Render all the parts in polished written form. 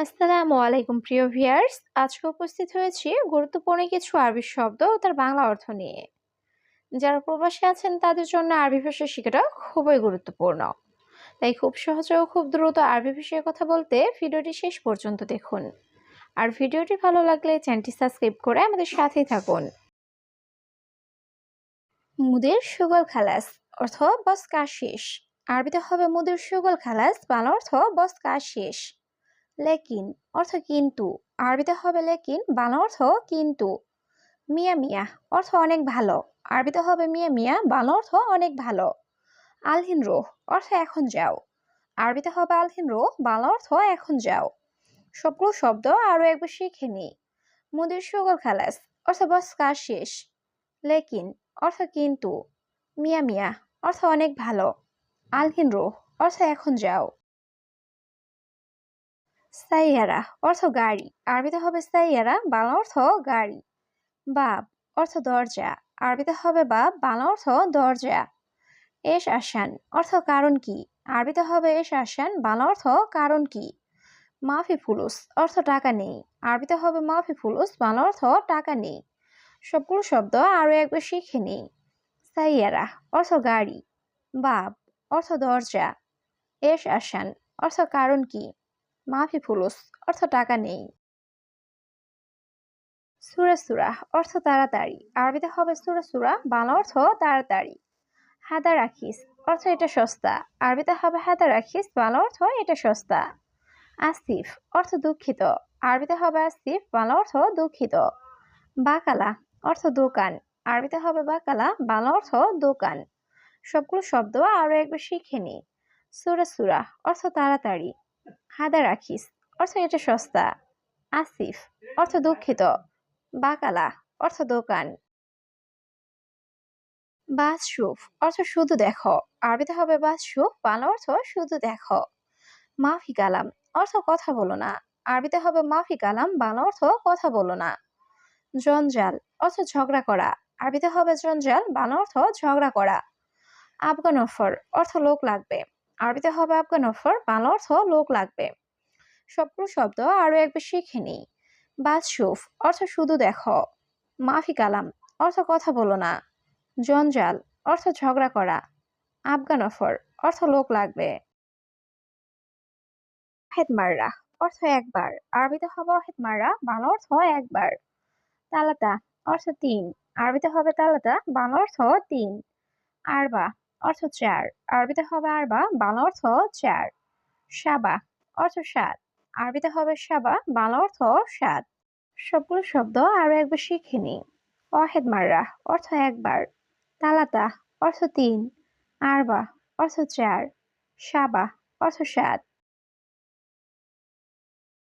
আসসালামু আলাইকুম প্রিয় ভিউয়ার্স। আজকে উপস্থিত হয়েছি গুরুত্বপূর্ণ কিছু আরবি শব্দ ও তার বাংলা অর্থ নিয়ে। যারা প্রবাসী আছেন তাদের জন্য আরবি ভাষা শেখাটা খুবই গুরুত্বপূর্ণ। তাই খুব সহজে ও খুব দ্রুত আরবি ভাষায় কথা বলতে ভিডিওটি শেষ পর্যন্ত দেখুন। আর ভিডিওটি ভালো লাগলে চ্যানেলটি সাবস্ক্রাইব করে আমাদের সাথেই থাকুন। মুদির শুগল খালাস অর্থ বস কাজ শেষ। আরবিতে হবে মুদির শুগল খালাস, বাংলা অর্থ বস কাজ শেষ। লেকিন অর্থ কিন্তু, আরবিতে হবে লেকিন, বাংলা অর্থ কিন্তু। মিয়া মিয়া অর্থ অনেক ভালো, আরবিতে হবে মিয়া মিয়া, বাংলা অর্থ অনেক ভালো। আলহিন রোহ অর্থ এখন যাও, আরবিতে হবে আলহিন রোহ, বাংলা অর্থ এখন যাও। সবগুলো শব্দ আরো একবার শিখে নি। মুদির শুগল খালাস অর্থ বাস কাজ শেষ। লেকিন অর্থ কিন্তু। মিয়া মিয়া অর্থ অনেক ভালো। আলহিন রোহ অর্থ এখন যাও। সাইয়ারা অর্থ গাড়ি, আরবিতে হবে সাইয়ারা, বাংলা অর্থ গাড়ি। বাব অর্থ দরজা, আরবিতে হবে বাব, বাংলা অর্থ দরজা। এস আসান অর্থ কারণ কি, আরবিতে হবে এস আসান, বাংলা অর্থ কারণ কি। মাফি ফুলুস অর্থ টাকা নেই, আরবিতে হবে মাফি ফুলুস, বাংলা অর্থ টাকা নেই। সবগুলো শব্দ আরো একবার শিখে নিই। সাইয়ারা অর্থ গাড়ি, বাব অর্থ দরজা, এস আসান অর্থ কারণ কি, মাফি ফুলুস অর্থ টাকা নেই। সুরা সুরা অর্থ তাড়াতাড়ি, আরবিতে হবে সুরা সুরা, বাংলা অর্থ তাড়াতাড়ি। হাদা রাখিস অর্থ এটা সস্তা, আরবিতে হবে হাদা রাখিস, বাংলা অর্থ এটা সস্তা। আসিফ অর্থ দুঃখিত, আরবিতে হবে আসিফ, বাংলা অর্থ দুঃখিত। বাকালা অর্থ দোকান, আরবিতে হবে বাকালা, বাংলা অর্থ দোকান। সবগুলো শব্দ আরো একবার শিখে নি। সুরা সুরা অর্থ তাড়াতাড়ি। হাদা রাখিস অর্থ এটা সস্তা। আসিফ অর্থ দুঃখিত। বাকালা অর্থ দোকান। বাসরুফ অর্থ শুধু দেখো, আরবিতে হবে বাসরুফ, বাংলা অর্থ শুধু দেখো। মাফি কালাম অর্থ কথা বলো না, আরবিতে হবে মাফি কালাম, বাংলা অর্থ কথা বলো না। জঞ্জাল অর্থ ঝগড়া করা, আরবিতে হবে জঞ্জাল, বাংলা অর্থ ঝগড়া করা। আফগান অফার অর্থ লোক লাগবে, আরবিতে হবে আফগান অফার, বাংলা অর্থ লোক লাগবে। সবগুলো শব্দ আরো একবার শিখে নিই। বাসরুফ অর্থ শুধু দেখো। মাফি কালাম অর্থ কথা বলো না। জঞ্জাল অর্থ ঝগড়া করা। আফগান অফার অর্থ লোক লাগবে। ওয়াহেদ মাররা অর্থ একবার, আরবিতে হবে ওয়াহেদ মাররা, বাংলা অর্থ একবার। তালাতা অর্থ তিন, আরবিতে হবে তালাতা, বাংলা অর্থ তিন। আরবা অর্থ চার, আরবিতে হবে আরবা, বাংলা অর্থ চার। সাবা অর্থ সাত, আরবিতে হবে সাবা, বাংলা অর্থ সাত। সবগুলো শব্দ আরো একবার শিখে নিই। ওয়াহেদ মাররা অর্থ একবার। তালাতা অর্থ তিন। আরবা অর্থ চার। সাবা অর্থ সাত।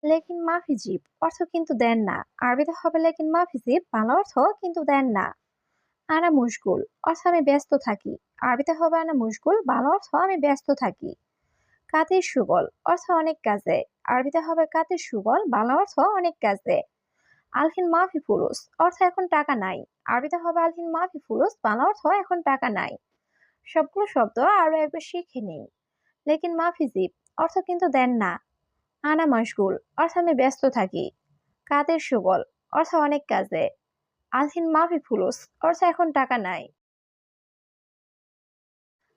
লেকিন মাফি জিব অর্থ কিন্তু দেন না, আরবিতে হবে লেকিন মাফি জিব, বাংলা অর্থ কিন্তু দেন না। আনা মুশগুল অর্থ আমি ব্যস্ত থাকি, আরবিতে হবে আনা মুশগুল, বাংলা অর্থ আমি ব্যস্ত থাকি। কাতির সুগল অর্থ অনেক কাজে, আরবিতে হবে কাতির সুগল, বাংলা অর্থ অনেক কাজে। আলহিন মাফি ফুলুস অর্থ এখন টাকা নাই, আরবিতে হবে আলহিন মাফি ফুলুস, বাংলা অর্থ এখন টাকা নাই। সবগুলো শব্দ আরো একবার শিখে নেই। লেকিন মাফি জিব অর্থ কিন্তু দেন না। আনা মশগুল অর্থ আমি ব্যস্ত থাকি। কাদের সুগল অর্থ অনেক কাজে। আলহিন মাফি ফুলুস অর্থ এখন টাকা নাই।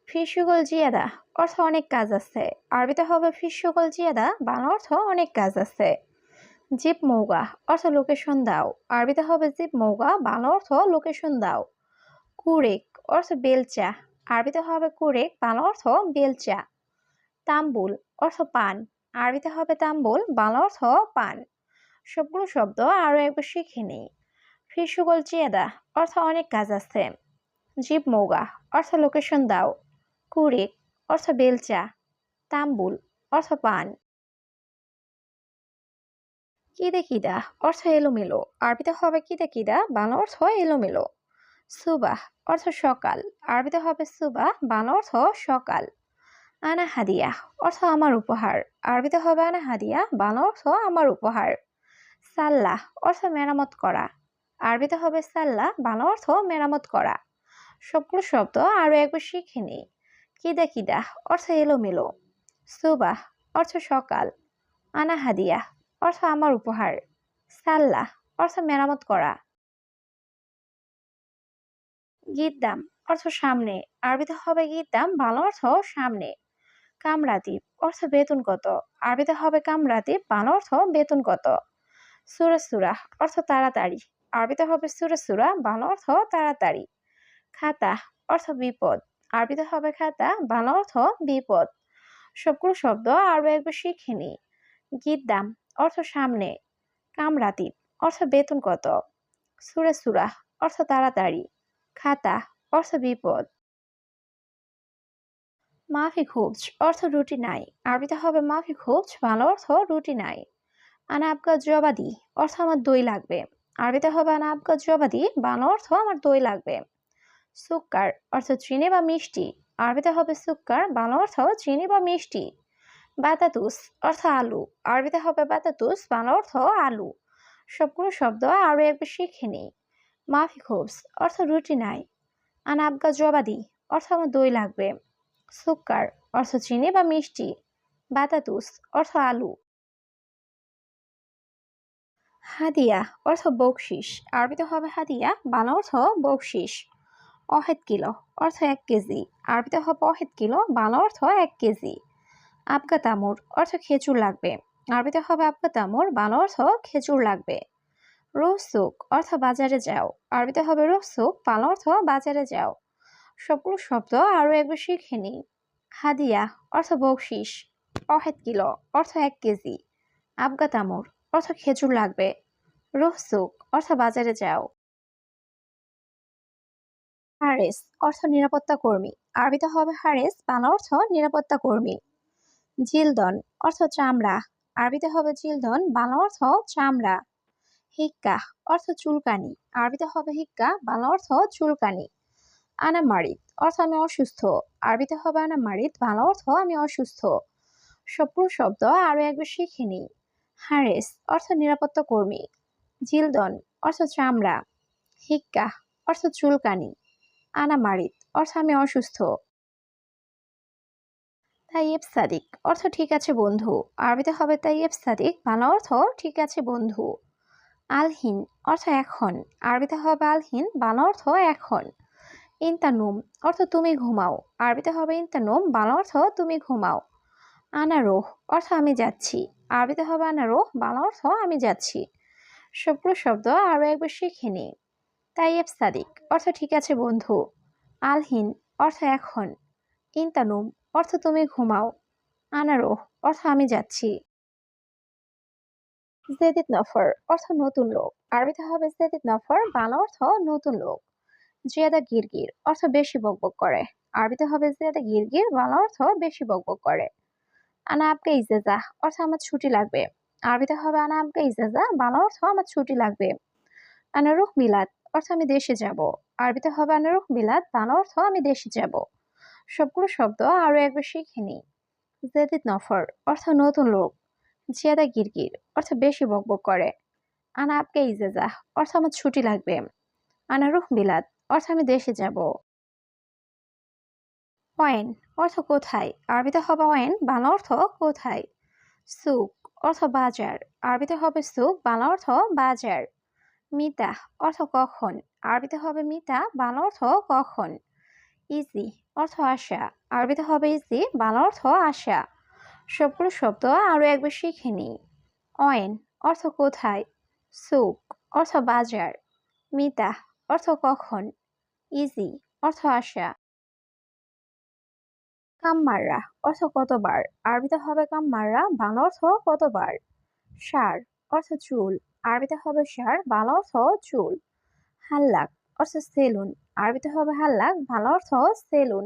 ফি সুগল জিয়াদা অর্থ অনেক কাজ আছে, আরবিতে হবে ফি সুগল জিয়াদা, বাংলা অর্থ অনেক কাজ আছে। জিপ মৌগা অর্থ লোকেশন দাও, আরবিতে হবে জিপ মৌগা, বাংলা অর্থ লোকেশন দাও। কুরেক অর্থ বেলচা, আরবিতে হবে কুরেক, বাংলা অর্থ বেলচা। তাম্বুল অর্থ পান, আরবিতে হবে তাম্বুল, বাংলা অর্থ পান। সবগুলো শব্দ আরো একবার শিখে নিই। ফিসুগল চিয়াদা অর্থ অনেক কাজ আছে। জিপ মৌগা অর্থ লোকেশন দাও। কুরেক অর্থ বেলচা। তাম্বুল অর্থ পান। কিদে কিদা অর্থ এলোমেলো, আরবিতে হবে কিদে কিদা, বাংলা অর্থ এলোমেলো। সুবাহ অর্থ সকাল, আরবিতে হবে সুবাহ, বাংলা অর্থ সকাল। আনা হাদিয়া অর্থ আমার উপহার, আরবিতে হবে আনা হাদিয়া, বাংলা অর্থ আমার উপহার। সাল্লাহ অর্থ মেরামত করা, আরবিতে হবে সাল্লাহ, বাংলা অর্থ মেরামত করা। সবগুলো শব্দ আরো একবার শিখে নিই। কিদা কিদা অর্থ এলোমেলো। সুবাহ অর্থ সকাল। আনা হাদিয়া অর্থ আমার উপহার। সাল্লাহ অর্থ মেরামত করা। গিদ্দাম অর্থ সামনে। আরবিতে হবে গিদ্দাম, বাংলা অর্থ সামনে। কামরাতিব অর্থ বেতন কত। আরবিতে হবে কামরাতিব, বাংলা অর্থ বেতন কত। সুরা সুরাহ অর্থ তাড়াতাড়ি। আরবিতে হবে সুরা সুরা, বাংলা অর্থ তাড়াতাড়ি। খাতা অর্থ বিপদ। আরবিতে হবে খাতা, বাংলা অর্থ বিপদ। সবগুলো শব্দ আরো একবার শিখে নি। গিদ্দাম অর্থ সামনে। কামরাতিব অর্থ বেতন কত। সুরা সুরাহ অর্থ তাড়াতাড়ি। খাতা অর্থ বিপদ। মাফি খুবজ অর্থ রুটি নাই। আরবিতে হবে মাফি খুবজ, বাংলা অর্থ রুটি নাই। আনা আপকা জবাদি অর্থ আমার দই লাগবে। আরবিতে হবে আনা আপকা জবাদি, বাংলা অর্থ আমার দই লাগবে। সুক্কার অর্থ চিনি বা মিষ্টি। আরবিতে হবে সুক্কার, বাংলা অর্থ চিনি বা মিষ্টি। বাতাতুস অর্থ আলু। আরবিতে হবে বাতাতুস, বাংলা অর্থ আলু। সবগুলো শব্দ আরো একবার শিখে নিই। মাফি খুবস অর্থ রুটি নাই। আনা আবগা জবাদি অর্থ আমার দই লাগবে। সুক্কার অর্থ চিনি বা মিষ্টি। বাতাতুস অর্থ আলু। হাদিয়া অর্থ বকশিস। আরবিতে হবে হাদিয়া, বাংলা অর্থ বকশিস। অহেদ কিলো অর্থ 1 কেজি। আরবিতে হবে অহেদ কিলো, বাংলা অর্থ 1 কেজি। আবগা তামুর অর্থ খেজুর লাগবে। আরবিতে হবে আবগা তামুর, বাংলা অর্থ খেজুর লাগবে। রুহসুক অর্থ বাজারে যাও। আরবিতে হবে রুহসুক, বাংলা অর্থ বাজারে যাও। সবগুলো শব্দ আরো একবার শিখে নিই। হাদিয়া অর্থ বকশিস। অহেদ কিলো অর্থ 1 কেজি। আবগা তামুর অর্থ খেজুর লাগবে। রুহসুক অর্থ বাজারে যাও। হারেস অর্থ নিরাপত্তা কর্মী। আরবিতে হবে হারেস, বাংলা অর্থ নিরাপত্তা কর্মী। জিলদন অর্থ চামড়া। আরবিতে হবে জিলদন, বাংলা অর্থ চামড়া। হিক্কা অর্থ চুলকানি। আরবিতে হবে হিক্কা, বাংলা অর্থ চুলকানি। আনা মারিদ অর্থ আমি অসুস্থ। আরবিতে হবে আনা মারিদ, বাংলা অর্থ আমি অসুস্থ। সবগুলো শব্দ আরো একবার শিখে নিই। হারেস অর্থ নিরাপত্তা কর্মী। জিলদন অর্থ চামড়া। হিক্কা অর্থ চুলকানি। আনা মারিদ অর্থ আমি অসুস্থ। তাইয়েব সাদিক অর্থ ঠিক আছে বন্ধু। আরবিতে হবে তাইয়েব সাদিক, বাংলা অর্থ ঠিক আছে বন্ধু। আলহিন অর্থ এখন। আরবিতে হবে আলহিন, বাংলা অর্থ এখন। ইন্তানুম অর্থ তুমি ঘুমাও। আরবিতে হবে ইন্তানুম, বাংলা অর্থ তুমি ঘুমাও। আনারোহ অর্থ আমি যাচ্ছি। আরবিতে হবে আনারোহ, বাংলা অর্থ আমি যাচ্ছি। সবগুলো শব্দ আরো একবার শিখে নিই। তাইয়েব সাদিক অর্থ ঠিক আছে বন্ধু। আলহিন অর্থ এখন। ইন্তানুম অর্থ তুমি ঘুমাও। আনারোহ অর্থ আমি যাচ্ছি। জেদিদ নফর অর্থ নতুন লোক। আরবিতে হবে জেদিদ নফর, বাংলা অর্থ নতুন লোক। জিয়াদা গিরগির অর্থ বেশি বকবক করে। আরবিতে হবে জিয়াদা গিরগির, বাংলা অর্থ বেশি বকবক করে। আনা আবগা ইজাজা অর্থ আমার ছুটি লাগবে। আরবিতে হবে আনা আবগা ইজাজা, বাংলা অর্থ আমার ছুটি লাগবে। আনা রুহ মিলাদ অর্থ আমি দেশে যাব। আরবিতে হবে আনা রুহ মিলাদ, বাংলা অর্থ আমি দেশে যাব। সবগুলো শব্দ আরো একবার শিখে নিই। জেদিদ নফর অর্থ নতুন লোক। জিয়াদা গিরগির অর্থ বেশি বকবক করে। আনা আবগা ইজাজা অর্থ আমার ছুটি লাগবে। আনা রুহ মিলাদ অর্থ আমি দেশে যাব। ওয়েন অর্থ কোথায়। আরবিতে হবে ওয়েন, বাংলা অর্থ কোথায়। সুক অর্থ বাজার। আরবিতে হবে সুক, বাংলা অর্থ বাজার। মিতা অর্থ কখন। আরবিতে হবে মিতা, বাংলা অর্থ কখন। ইজি অর্থ আশা। আরবিতে হবে ইজি, বাংলা অর্থ আশা। সবগুলো শব্দ আরো একবার শিখে নিই। ওয়েন অর্থ কোথায়। সুক অর্থ বাজার। মিতা অর্থ কখন। ইজি অর্থ আশা। কামমাররা অর্থ কতবার। আরবিতে হবে কামমাররা, বাংলা অর্থ কতবার। ষাঁড় অর্থ চুল। আরবিতে হবে ষাঁড়, বাংলা অর্থ চুল। হাল্লাক অর্থ সেলুন। আরবিতে হবে হাল্লাক, বাংলা অর্থ সেলুন।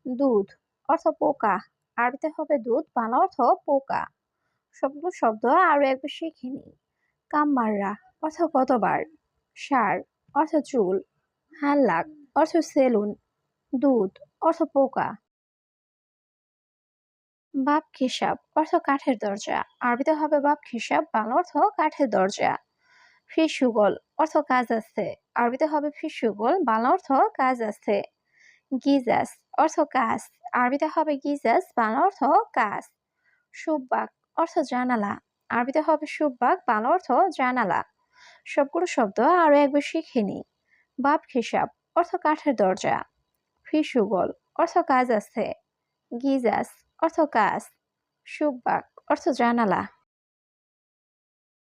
দুধ অর্থ পোকা। আরবিতে হবে দুধ, বাংলা অর্থ পোকা। সবগুলো শব্দ আরো একবার শিখে নিই। কামমাররা অর্থ কতবার। ষাঁড় অর্থ চুল। হাল্লাক অর্থ সেলুন। দুধ অর্থ পোকা। বাপ খিসাব অর্থ কাঠের দরজা। আরবিতে হবে বাপ খিসাব, বাংলা অর্থ কাঠের দরজা। ফিসুগল অর্থ কাজ আছে। আরবিতে হবে ফিসুগল, বাংলা অর্থ কাজ আছে। গিজাস অর্থ কাজ। আরবিতে হবে গিজাস, বাংলা অর্থ কাজ। সুব্বাক অর্থ জানালা। আরবিতে হবে সুব্বাক, বাংলা অর্থ জানালা। সবগুলো শব্দ আরো একবার শিখে নিই। বাপ হিসাব অর্থ কাঠের দরজা। ফিসুগল অর্থ কাজ আছে। গিজাস অর্থ কাজ। সুব্বাক অর্থ জানালা।